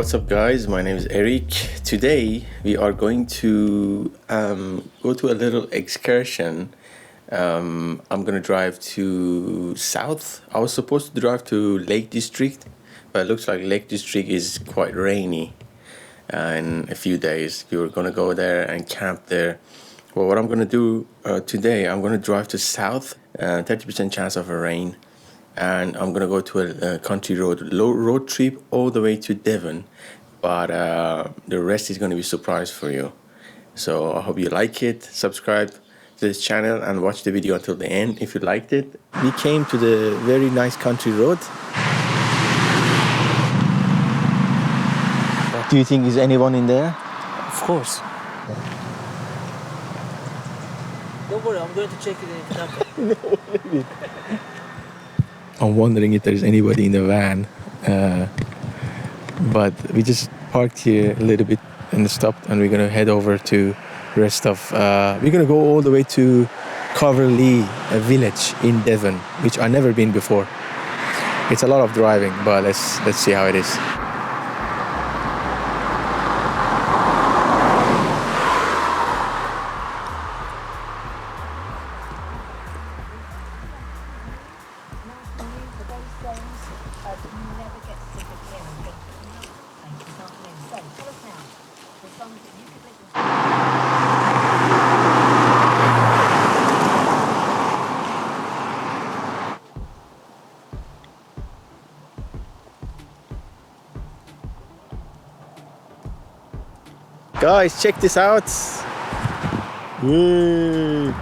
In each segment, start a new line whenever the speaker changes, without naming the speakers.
What's up guys, my name is Eric. Today we are going to go to a little excursion. I'm gonna drive to south. I was supposed to drive to Lake District, but it looks like Lake District is quite rainy in a few days. We were gonna go there and camp there. Well, what I'm gonna do today, I'm gonna drive to south, 30% chance of a rain, and I'm gonna go to a country road trip all the way to Devon, but the rest is gonna be a surprise for you. So I hope you like it. Subscribe to this channel and watch the video until the end if you liked it. We came to the very nice country road. Do you think is anyone in there?
Of course. Don't worry, I'm going to check it in the
I'm wondering if there's anybody in the van, but we just parked here a little bit and stopped, and we're gonna head over to the rest of. We're gonna go all the way to Coverley, a village in Devon, which I've never been before. It's a lot of driving, but let's see how it is. Guys, check this out. Yay.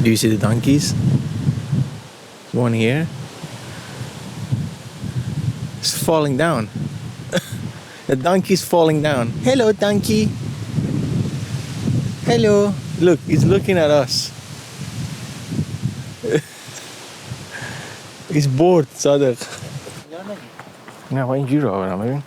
Do you see the donkeys? One here. It's falling down. The donkey's falling down. Hello, donkey. Hello. Look, he's looking at us. He's bored, Sadak. Now, why didn't you roll it? I mean?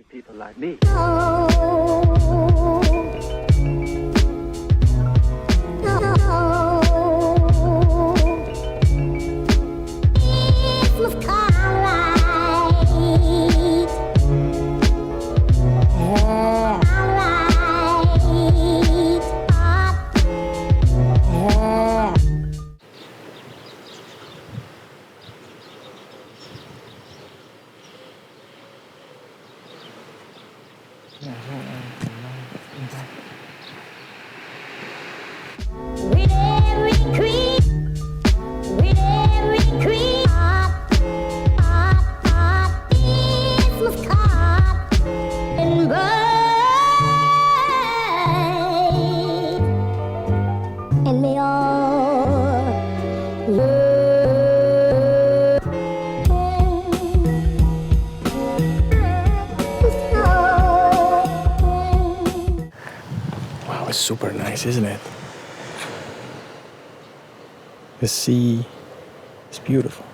People like me.
super nice, isn't it? The sea is beautiful.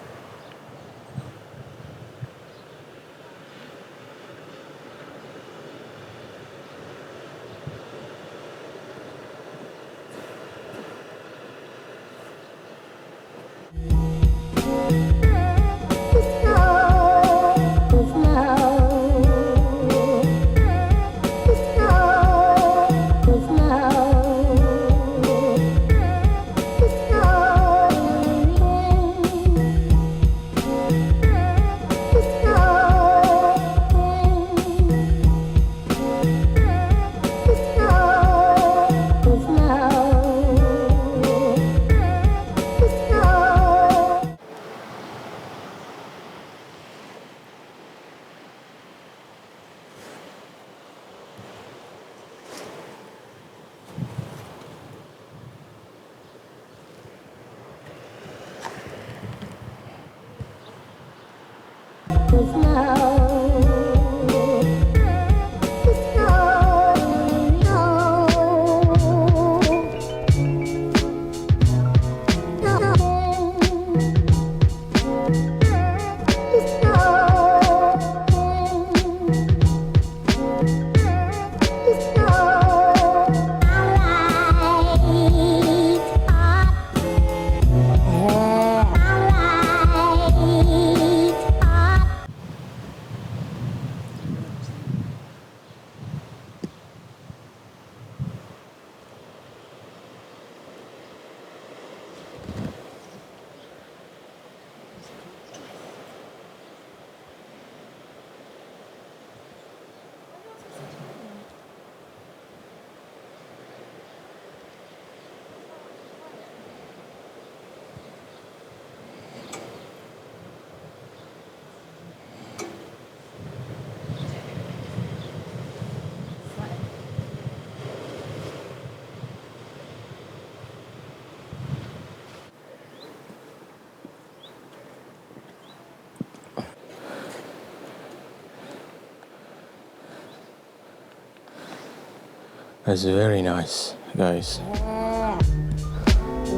That's very nice, guys.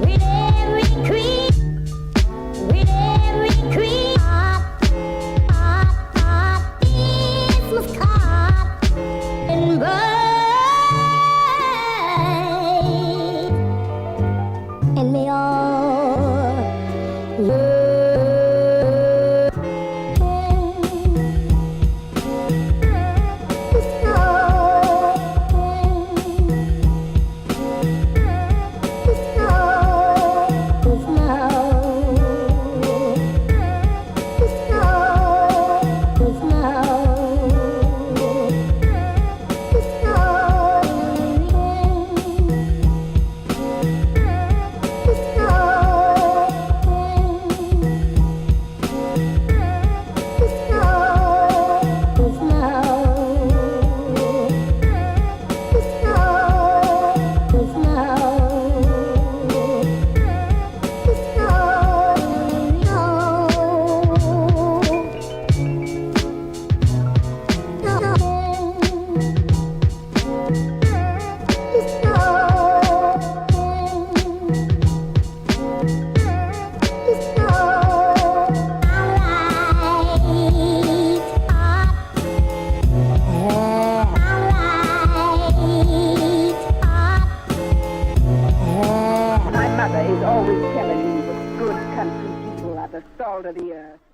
With every creep, with every creep, Christmas card and bright, and may all love.
My mother is always telling me what good country people are the salt of the earth.